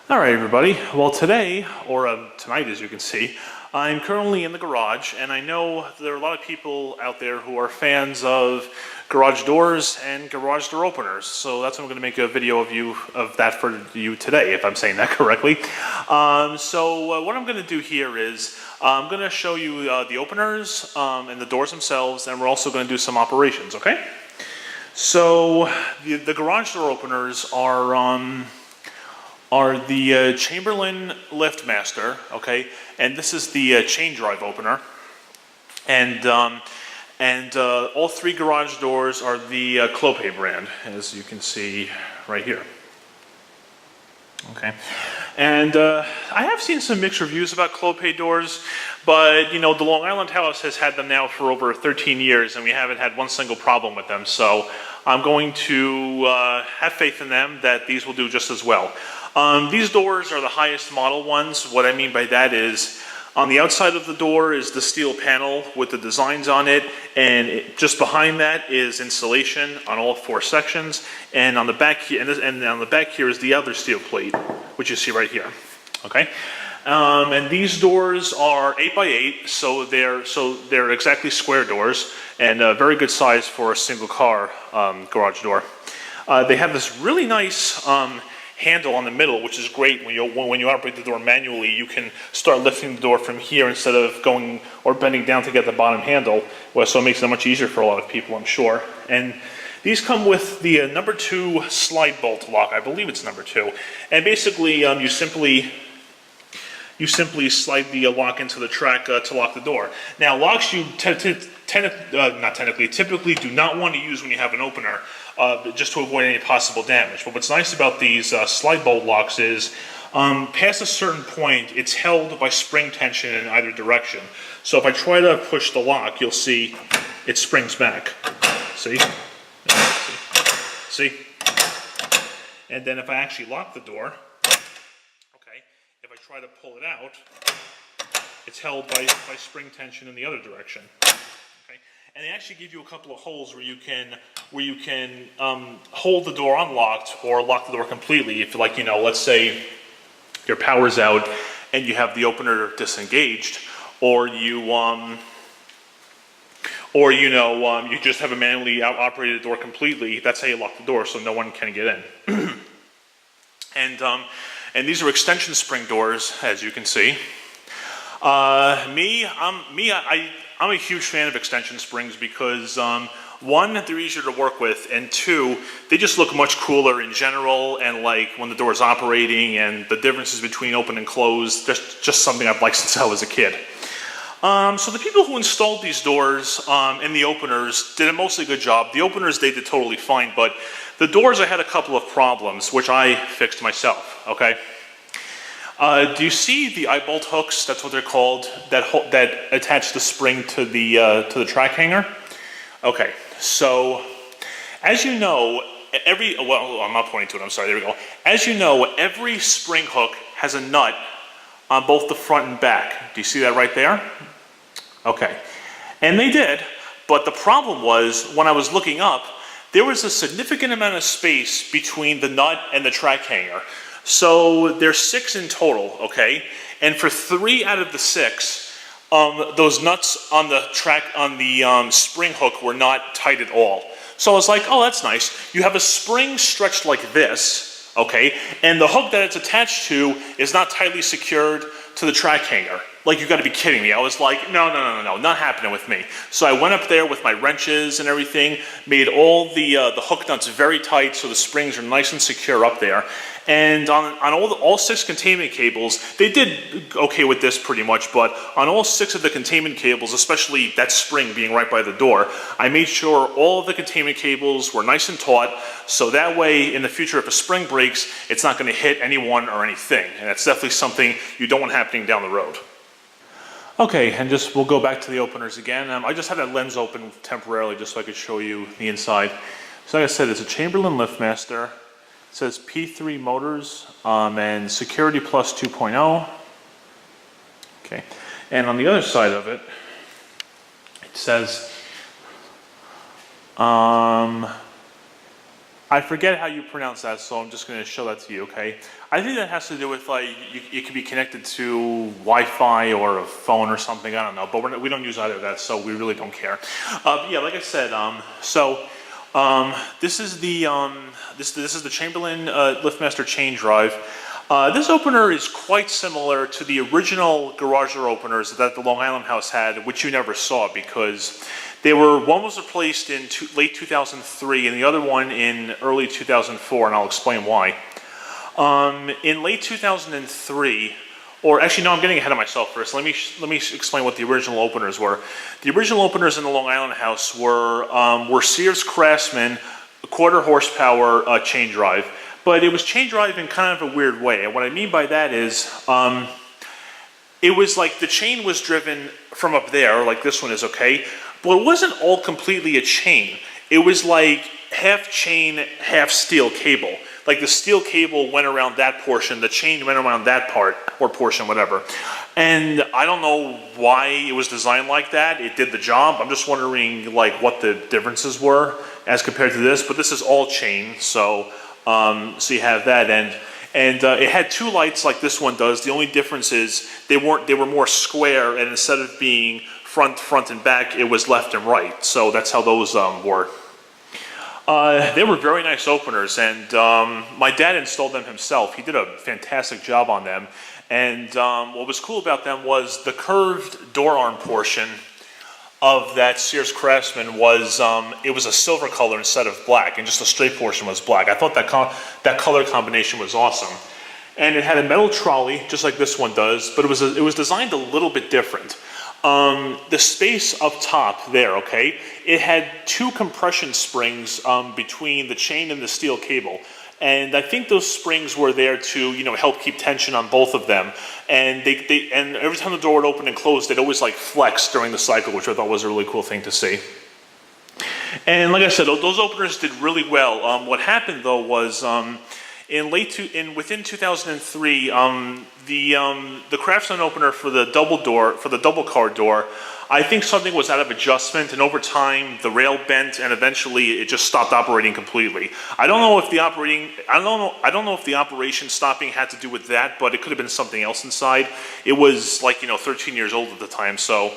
Alright everybody, well today, or tonight as you can see, I'm currently in the garage, and I know there are a lot of people out there who are fans of garage doors and garage door openers, so that's what I'm going to make a video of that for you today, if I'm saying that correctly. What I'm going to do here is, I'm going to show you the openers and the doors themselves, and we're also going to do some operations, okay? So, the garage door openers are the Chamberlain LiftMaster, okay, and this is the chain drive opener, and all three garage doors are the Clopay brand, as you can see right here. Okay, and I have seen some mixed reviews about Clopay doors, but you know, the Long Island house has had them now for over 13 years, and we haven't had one single problem with them. So I'm going to have faith in them that these will do just as well. These doors are the highest model ones. What I mean by that is, on the outside of the door is the steel panel with the designs on it, and just behind that is insulation on all four sections. And on the back here, and on the back here is the other steel plate, which you see right here. Okay, and these doors are 8x8, so they're exactly square doors, and a very good size for a single car garage door. They have this really nice handle on the middle, which is great. When you operate the door manually, you can start lifting the door from here instead of going or bending down to get the bottom handle. Well, so it makes it much easier for a lot of people, I'm sure. And these come with the number 2 slide bolt lock. I believe it's number 2. And basically, you simply slide the lock into the track to lock the door. Now, locks you typically do not want to use when you have an opener, just to avoid any possible damage. But what's nice about these slide bolt locks is, past a certain point, it's held by spring tension in either direction. So if I try to push the lock, you'll see it springs back. See? See? And then if I actually lock the door, okay, if I try to pull it out, it's held by spring tension in the other direction. Okay? And they actually give you a couple of holes where you can hold the door unlocked or lock the door completely. If, like, you know, let's say your power's out and you have the opener disengaged, or you just have a manually operated door completely. That's how you lock the door, so no one can get in. And these are extension spring doors, as you can see. I'm a huge fan of extension springs because, one, they're easier to work with, and two, they just look much cooler in general, and like when the door is operating, and the differences between open and closed, that's just something I've liked since I was a kid. So the people who installed these doors and the openers did a mostly good job. The openers they did totally fine, but the doors I had a couple of problems, which I fixed myself, okay? Do you see the eye bolt hooks? That's what they're called. That attach the spring to the track hanger. Okay, so as you know, I'm not pointing to it. I'm sorry. There we go. As you know, every spring hook has a nut on both the front and back. Do you see that right there? Okay, and they did. But the problem was, when I was looking up, there was a significant amount of space between the nut and the track hanger. So there's 6 in total, okay? And for 3 out of the 6, those nuts on the spring hook were not tight at all. So I was like, oh, that's nice. You have a spring stretched like this, okay? And the hook that it's attached to is not tightly secured to the track hanger. Like, you got to be kidding me. I was like, no, not happening with me. So I went up there with my wrenches and everything, made all the hook nuts very tight so the springs are nice and secure up there. And on all 6 containment cables, they did okay with this pretty much, but on all 6 of the containment cables, especially that spring being right by the door, I made sure all of the containment cables were nice and taut, so that way in the future if a spring breaks, it's not going to hit anyone or anything. And that's definitely something you don't want happening down the road. Okay, and we'll go back to the openers again. I just had that lens open temporarily just so I could show you the inside. So like I said, it's a Chamberlain LiftMaster. It says P3 motors and Security Plus 2.0. Okay, and on the other side of it, it says I forget how you pronounce that, so I'm just going to show that to you, okay? I think that has to do with, like, it could be connected to Wi-Fi or a phone or something, I don't know, but we don't use either of that, so we really don't care. Yeah, like I said, this is the Chamberlain LiftMaster chain drive. This opener is quite similar to the original garage door openers that the Long Island house had, which you never saw because one was replaced in late 2003 and the other one in early 2004, and I'll explain why. In late 2003, or actually no, I'm getting ahead of myself first. Let me explain what the original openers were. The original openers in the Long Island house were Sears Craftsman, a 1/4 horsepower chain drive. But it was chain drive in kind of a weird way. And what I mean by that is, it was like the chain was driven from up there, like this one is, okay? But it wasn't all completely a chain. It was like half chain, half steel cable. Like the steel cable went around that portion, the chain went around that part, or portion, whatever. And I don't know why it was designed like that. It did the job. I'm just wondering like what the differences were as compared to this. But this is all chain, so you have that, and it had two lights like this one does. The only difference is they were more square, and instead of being front and back, it was left and right. So that's how those were. They were very nice openers, and my dad installed them himself. He did a fantastic job on them, and what was cool about them was the curved door arm portion of that Sears Craftsman was it was a silver color instead of black, and just the straight portion was black. I thought that color combination was awesome, and it had a metal trolley just like this one does, but it was designed a little bit different. The space up top there, okay, it had two compression springs between the chain and the steel cable. And I think those springs were there to, help keep tension on both of them. And and every time the door would open and close, they'd always like flex during the cycle, which I thought was a really cool thing to see. And like I said, those openers did really well. What happened though was within 2003, the Craftsman opener for the double car door, I think something was out of adjustment, and over time the rail bent, and eventually it just stopped operating completely. I don't know if the operation stopping had to do with that, but it could have been something else inside. It was like 13 years old at the time, so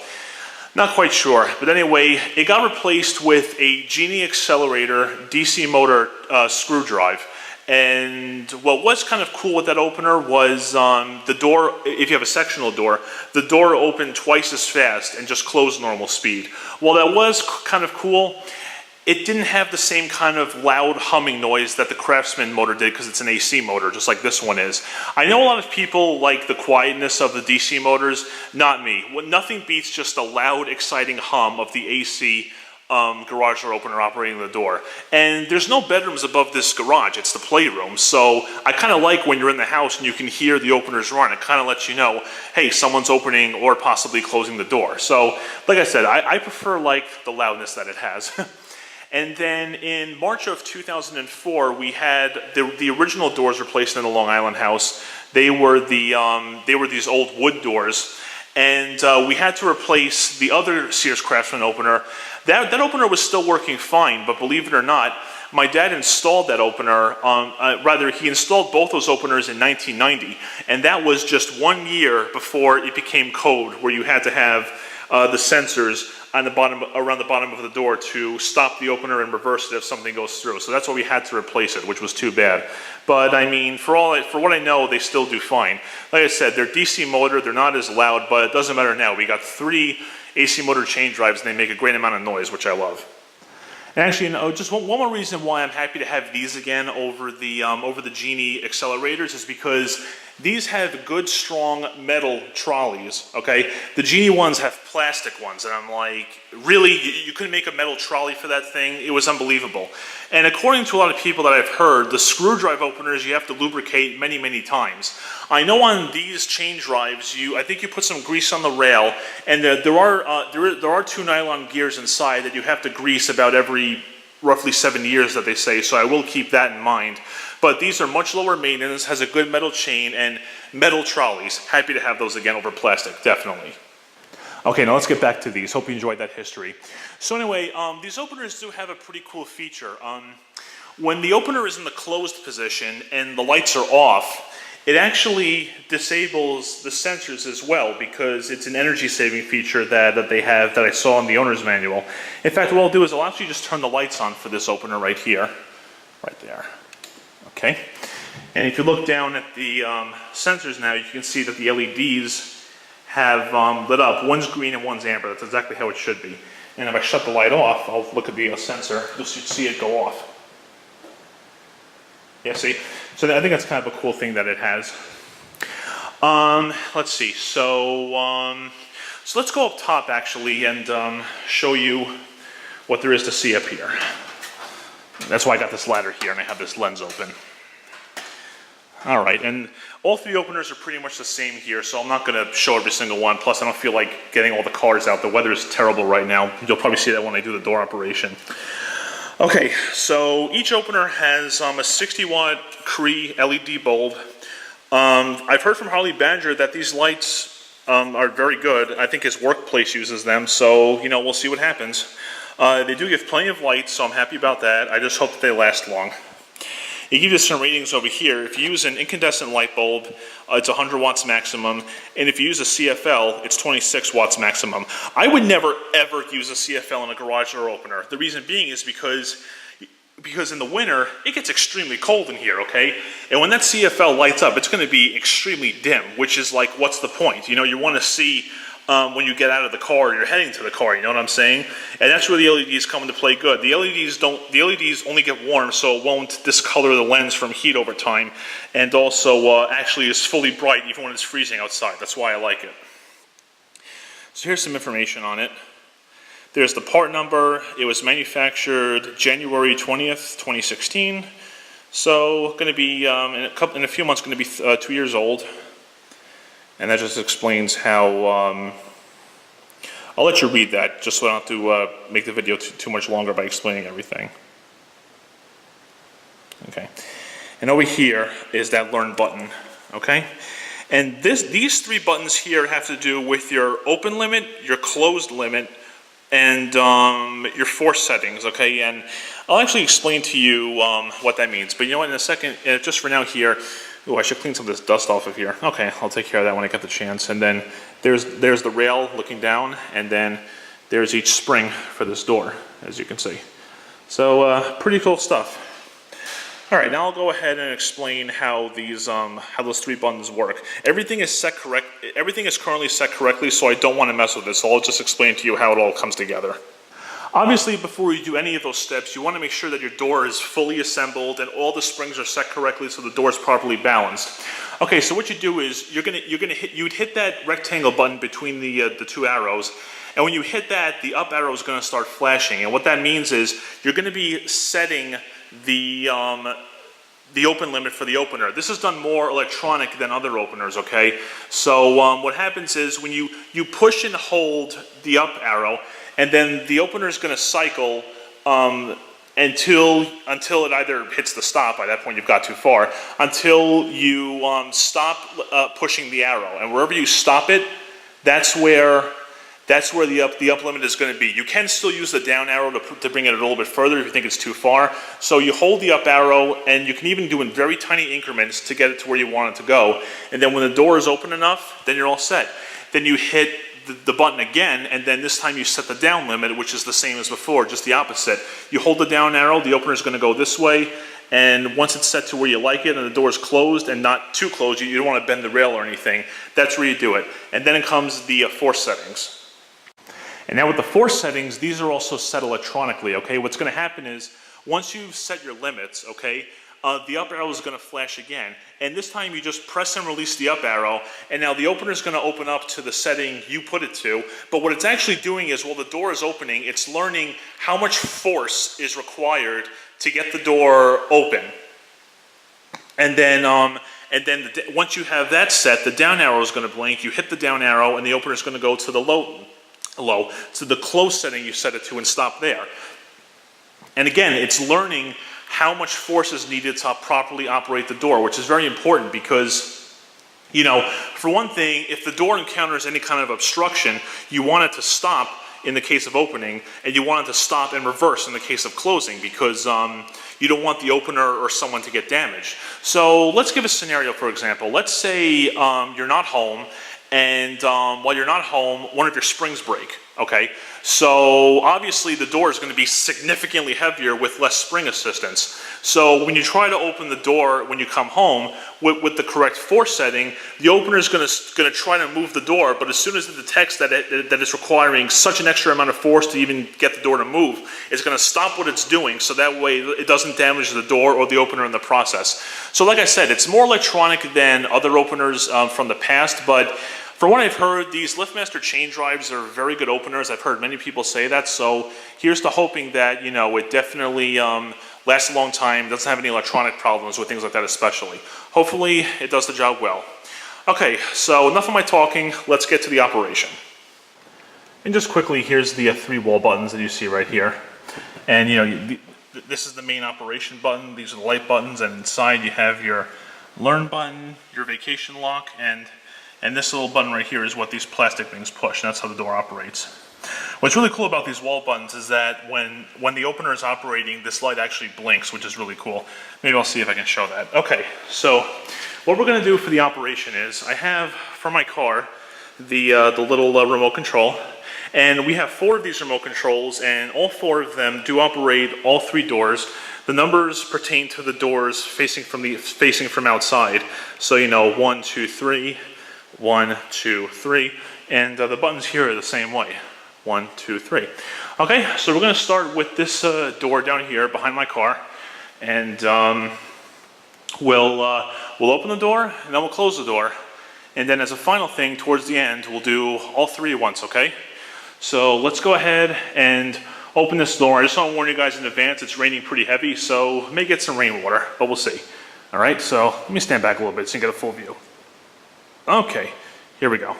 not quite sure. But anyway, it got replaced with a Genie accelerator DC motor screw drive. And what was kind of cool with that opener was the door, if you have a sectional door, the door opened twice as fast and just closed normal speed. While that was kind of cool, it didn't have the same kind of loud humming noise that the Craftsman motor did because it's an AC motor, just like this one is. I know a lot of people like the quietness of the DC motors, not me. Nothing beats just a loud, exciting hum of the AC garage door opener operating the door. And there's no bedrooms above this garage, it's the playroom. So I kind of like when you're in the house and you can hear the openers run, it kind of lets you know, hey, someone's opening or possibly closing the door. So like I said, I prefer like the loudness that it has. And then in March of 2004, we had the original doors replaced in the Long Island house. They were these old wood doors. And we had to replace the other Sears Craftsman opener. That opener was still working fine, but believe it or not, my dad installed that opener, he installed both those openers in 1990, and that was just 1 year before it became code, where you had to have the sensors on around the bottom of the door to stop the opener and reverse it if something goes through. So that's why we had to replace it, which was too bad. But I mean, for what I know, they still do fine. Like I said, they're DC motor, they're not as loud, but it doesn't matter now. We got 3 AC motor chain drives, and they make a great amount of noise, which I love. And actually, just one more reason why I'm happy to have these again over the Genie accelerators is because these have good, strong metal trolleys, okay? The Genie ones have plastic ones, and I'm like, really? You couldn't make a metal trolley for that thing? It was unbelievable. And according to a lot of people that I've heard, the screw drive openers you have to lubricate many, many times. I know on these chain drives, I think you put some grease on the rail, and there are 2 nylon gears inside that you have to grease about every roughly 7 years that they say, so I will keep that in mind. But these are much lower maintenance, has a good metal chain, and metal trolleys. Happy to have those again over plastic, definitely. Okay, now let's get back to these. Hope you enjoyed that history. So anyway, these openers do have a pretty cool feature. When the opener is in the closed position and the lights are off, it actually disables the sensors as well because it's an energy saving feature that they have that I saw in the owner's manual. In fact, what I'll do is I'll actually just turn the lights on for this opener right here, right there. Okay, and if you look down at the sensors now, you can see that the LEDs have lit up. One's green and one's amber. That's exactly how it should be. And if I shut the light off, I'll look at the sensor, you'll see it go off. Yeah, see? So I think that's kind of a cool thing that it has. Let's see, so let's go up top actually and show you what there is to see up here. That's why I got this ladder here and I have this lens open. All right, and all three openers are pretty much the same here, so I'm not going to show every single one. Plus, I don't feel like getting all the cars out. The weather is terrible right now. You'll probably see that when I do the door operation. Okay, so each opener has a 60 watt Cree LED bulb. I've heard from Harley Badger that these lights are very good. I think his workplace uses them, so we'll see what happens. They do give plenty of light, so I'm happy about that. I just hope that they last long. He gives you some ratings over here. If you use an incandescent light bulb, it's 100 watts maximum, and if you use a CFL, it's 26 watts maximum. I would never ever use a CFL in a garage door opener. The reason being is because in the winter, it gets extremely cold in here, okay? And when that CFL lights up, it's going to be extremely dim, which is like, what's the point? You want to see when you get out of the car or you're heading to the car, you know what I'm saying? And that's where the LEDs come into play good. The LEDs only get warm, so it won't discolor the lens from heat over time, and also actually is fully bright even when it's freezing outside. That's why I like it. So here's some information on it. There's the part number. It was manufactured January 20th, 2016. So going to be, in a few months, going to be 2 years old. And that just explains how, I'll let you read that, just so I don't have to make the video too much longer by explaining everything. Okay. And over here is that Learn button, okay? And these three buttons here have to do with your open limit, your closed limit, and your force settings, okay? And I'll actually explain to you what that means. But you know what, in a second, just for now here, oh, I should clean some of this dust off of here. Okay, I'll take care of that when I get the chance. And then there's the rail looking down, and then there's each spring for this door, as you can see. So pretty cool stuff. All right, now I'll go ahead and explain how those three buttons work. Everything is currently set correctly, so I don't want to mess with this. So I'll just explain to you how it all comes together. Obviously, before you do any of those steps, you want to make sure that your door is fully assembled and all the springs are set correctly so the door is properly balanced. Okay, so what you do is you'd hit that rectangle button between the two arrows, and when you hit that, the up arrow is going to start flashing. And what that means is you're going to be setting the open limit for the opener. This is done more electronic than other openers, okay? So what happens is when you push and hold the up arrow, and then the opener is going to cycle until it either hits the stop. By that point, you've got too far. Until you stop pushing the arrow, and wherever you stop it, that's where the up limit is going to be. You can still use the down arrow to bring it a little bit further if you think it's too far. So you hold the up arrow, and you can even do in very tiny increments to get it to where you want it to go. And then when the door is open enough, then you're all set. Then you hit the button again, and then this time you set the down limit, which is the same as before, just the opposite. You hold the down arrow, the opener is going to go this way, and once it's set to where you like it and the door is closed and not too closed, you don't want to bend the rail or anything, that's where you do it. And then it comes the force settings. And now with the force settings, these are also set electronically, okay? What's going to happen is, once you've set your limits, okay, the up arrow is going to flash again. And this time you just press and release the up arrow, and now the opener is going to open up to the setting you put it to. But what it's actually doing is, while the door is opening, it's learning how much force is required to get the door open. And then once you have that set, the down arrow is going to blink. You hit the down arrow, and the opener is going to go to the low, to the close setting you set it to, and stop there. And again, it's learning how much force is needed to properly operate the door, which is very important because, for one thing, if the door encounters any kind of obstruction, you want it to stop in the case of opening, and you want it to stop and reverse in the case of closing, because, you don't want the opener or someone to get damaged. So let's give a scenario, for example. Let's say you're not home, and while you're not home, one of your springs break, okay? So obviously the door is going to be significantly heavier with less spring assistance. So when you try to open the door when you come home with the correct force setting, the opener is going to try to move the door, but as soon as it detects that it's requiring such an extra amount of force to even get the door to move, it's going to stop what it's doing, so that way it doesn't damage the door or the opener in the process. So like I said, it's more electronic than other openers from the past, but from what I've heard, these LiftMaster chain drives are very good openers. I've heard many people say that, so here's to hoping that, you know, it definitely lasts a long time, doesn't have any electronic problems with things like that especially. Hopefully, it does the job well. Okay, so enough of my talking, let's get to the operation. And just quickly, here's the 3 wall buttons that you see right here. And, you know, this is the main operation button, these are the light buttons, and inside you have your learn button, your vacation lock, and this little button right here is what these plastic things push, and that's how the door operates. What's really cool about these wall buttons is that when the opener is operating, this light actually blinks, which is really cool. Maybe I'll see if I can show that. Okay, so what we're going to do for the operation is, I have, for my car, the little remote control, and we have 4 of these remote controls, and all 4 of them do operate all 3 doors. The numbers pertain to the doors facing from outside. So, you know, 1, 2, 3, 1, 2, 3, and the buttons here are the same way. 1, 2, 3. Okay, so we're going to start with this door down here behind my car, and we'll open the door, and then we'll close the door, and then as a final thing, towards the end, we'll do all 3 at once, okay? So let's go ahead and open this door. I just want to warn you guys in advance, it's raining pretty heavy, so may get some rainwater, but we'll see. All right, so let me stand back a little bit so you can get a full view. Okay, here we go.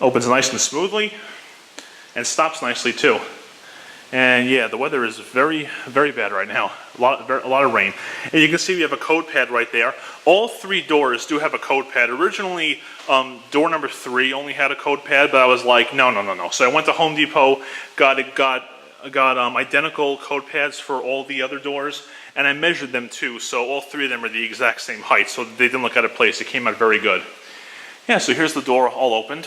Opens nice and smoothly, and stops nicely too. And yeah, the weather is very, very bad right now. A lot of rain. And you can see we have a code pad right there. All 3 doors do have a code pad. Originally, door number 3 only had a code pad, but I was like, no. So I went to Home Depot, got identical code pads for all the other doors, and I measured them too. So all 3 of them are the exact same height, so they didn't look out of place. It came out very good. Yeah, so here's the door all opened.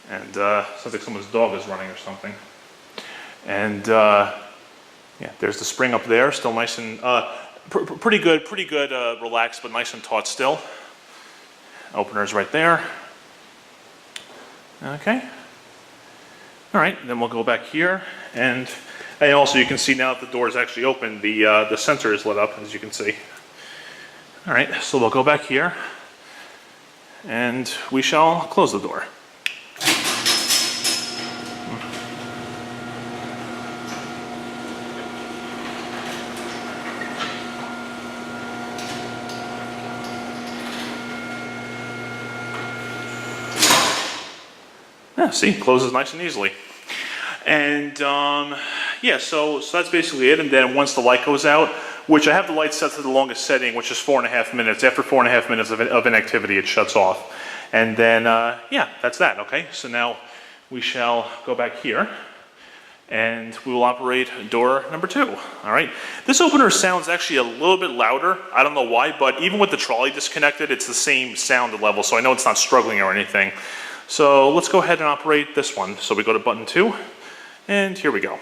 And sounds like someone's dog is running or something. And yeah, there's the spring up there, still nice and pretty good, relaxed, but nice and taut still. Opener's right there. Okay. All right, then we'll go back here, and also you can see now that the door is actually open, the sensor is lit up, as you can see. All right, so we'll go back here, and we shall close the door. Yeah, see, closes nice and easily. And yeah, so that's basically it. And then once the light goes out, which I have the light set to the longest setting, which is 4.5 minutes. After 4.5 minutes of inactivity, it shuts off. And then, yeah, that's that, okay? So now we shall go back here, and we will operate door number 2, all right? This opener sounds actually a little bit louder. I don't know why, but even with the trolley disconnected, it's the same sound level, so I know it's not struggling or anything. So let's go ahead and operate this one. So we go to button 2, and here we go.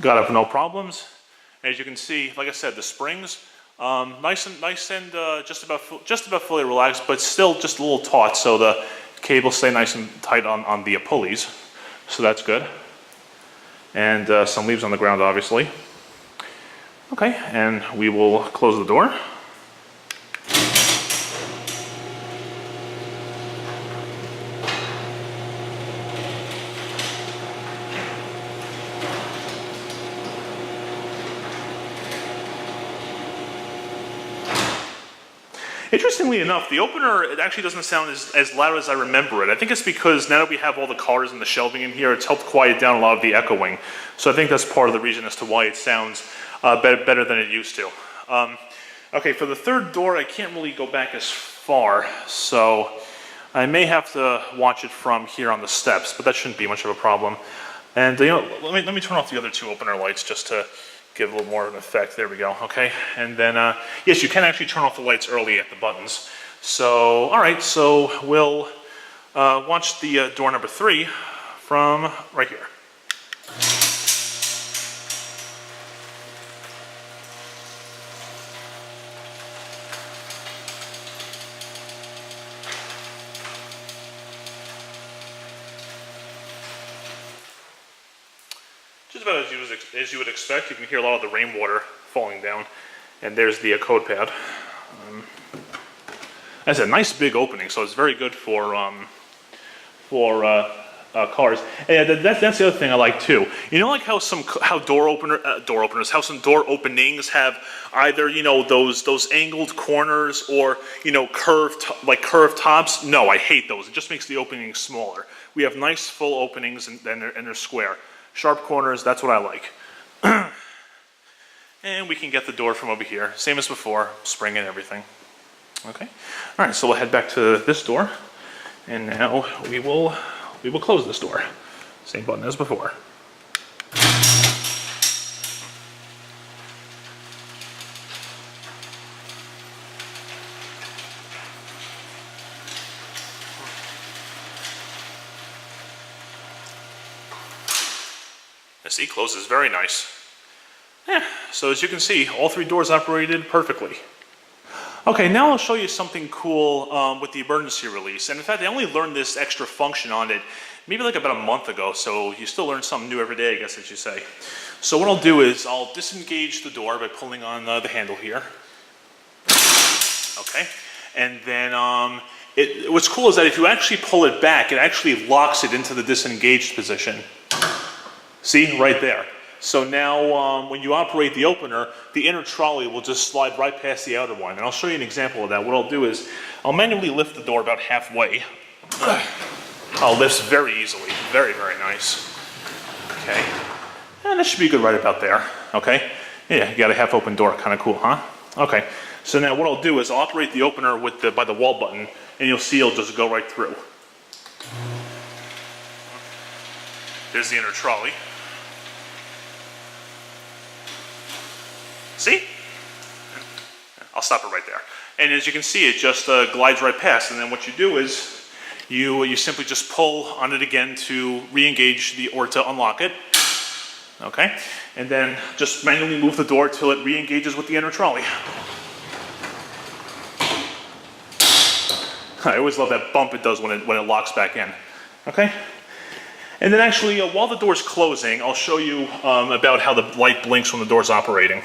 Got up no problems. As you can see, like I said, the springs, nice and just about fully relaxed, but still just a little taut, so the cables stay nice and tight on the pulleys, so that's good. And some leaves on the ground, obviously. Okay, and we will close the door. Interestingly enough, the opener, it actually doesn't sound as loud as I remember it. I think it's because now that we have all the cars and the shelving in here, it's helped quiet down a lot of the echoing. So I think that's part of the reason as to why it sounds better than it used to. Okay, for the third door, I can't really go back as far, so I may have to watch it from here on the steps, but that shouldn't be much of a problem. And let me turn off the other two opener lights just to give a little more of an effect. There we go, okay? And then, yes, you can actually turn off the lights early at the buttons. So, all right, so we'll watch the door number 3 from right here. Just about as you would expect. You can hear a lot of the rainwater falling down. And there's the code pad. That's a nice big opening, so it's very good for cars. And that's the other thing I like too. You know, like how some door openers, how some door openings have either those angled corners or curved tops. No, I hate those. It just makes the opening smaller. We have nice full openings and they're square. Sharp corners, that's what I like. And we can get the door from over here. Same as before, spring and everything. Okay. All right, so we'll head back to this door. And now we will close this door. Same button as before. The seat closes very nice. Yeah, so as you can see, all 3 doors operated perfectly. Okay, now I'll show you something cool with the emergency release. And in fact, I only learned this extra function on it maybe like about a month ago, so you still learn something new every day, I guess I should say. So what I'll do is I'll disengage the door by pulling on the handle here. Okay, and then what's cool is that if you actually pull it back, it actually locks it into the disengaged position. See, right there. So now when you operate the opener, the inner trolley will just slide right past the outer one. And I'll show you an example of that. What I'll do is I'll manually lift the door about halfway. I'll lift very easily. Very, very nice. Okay. And that should be good right about there. Okay. Yeah, you got a half open door. Kind of cool, huh? Okay. So now what I'll do is I'll operate the opener by the wall button, and you'll see it'll just go right through. There's the inner trolley. See? I'll stop it right there. And as you can see, it just glides right past. And then what you do is you simply just pull on it again to re-engage or to unlock it. Okay? And then just manually move the door till it re-engages with the inner trolley. I always love that bump it does when it locks back in. Okay? And then actually, while the door's closing, I'll show you about how the light blinks when the door's operating.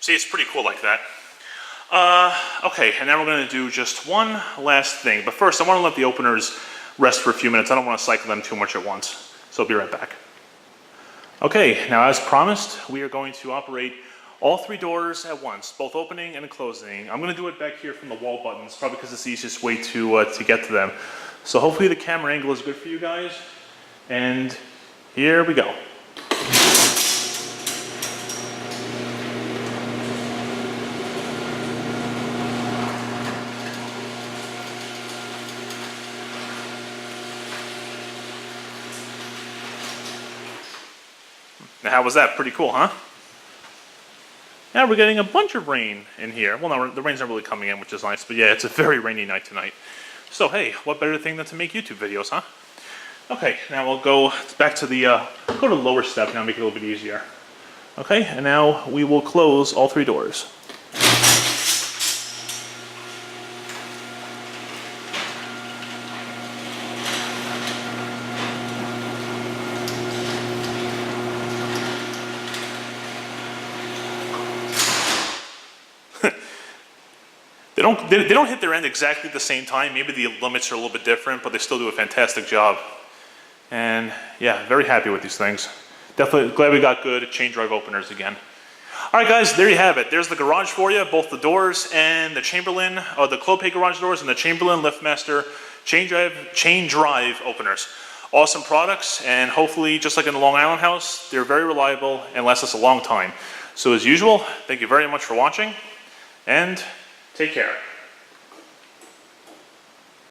See, it's pretty cool like that. Okay, and now we're going to do just one last thing. But first, I want to let the openers rest for a few minutes. I don't want to cycle them too much at once. So I'll be right back. Okay, now as promised, we are going to operate all 3 doors at once, both opening and closing. I'm going to do it back here from the wall buttons, probably because it's the easiest way to get to them. So hopefully the camera angle is good for you guys. And here we go. Now, how was that? Pretty cool, huh? Now we're getting a bunch of rain in here. Well, no, the rain's not really coming in, which is nice. But yeah, it's a very rainy night tonight. So hey, what better thing than to make YouTube videos, huh? Okay, now we'll go back to the go to the lower step now, make it a little bit easier. Okay, and now we will close all 3 doors. They don't hit their end exactly at the same time. Maybe the limits are a little bit different, but they still do a fantastic job. And yeah, very happy with these things. Definitely glad we got good chain drive openers again. All right, guys, there you have it. There's the garage for you, both the doors and the Chamberlain, or the Clopay garage doors and the Chamberlain LiftMaster chain drive openers. Awesome products, and hopefully, just like in the Long Island house, they're very reliable and last us a long time. So as usual, thank you very much for watching, and take care.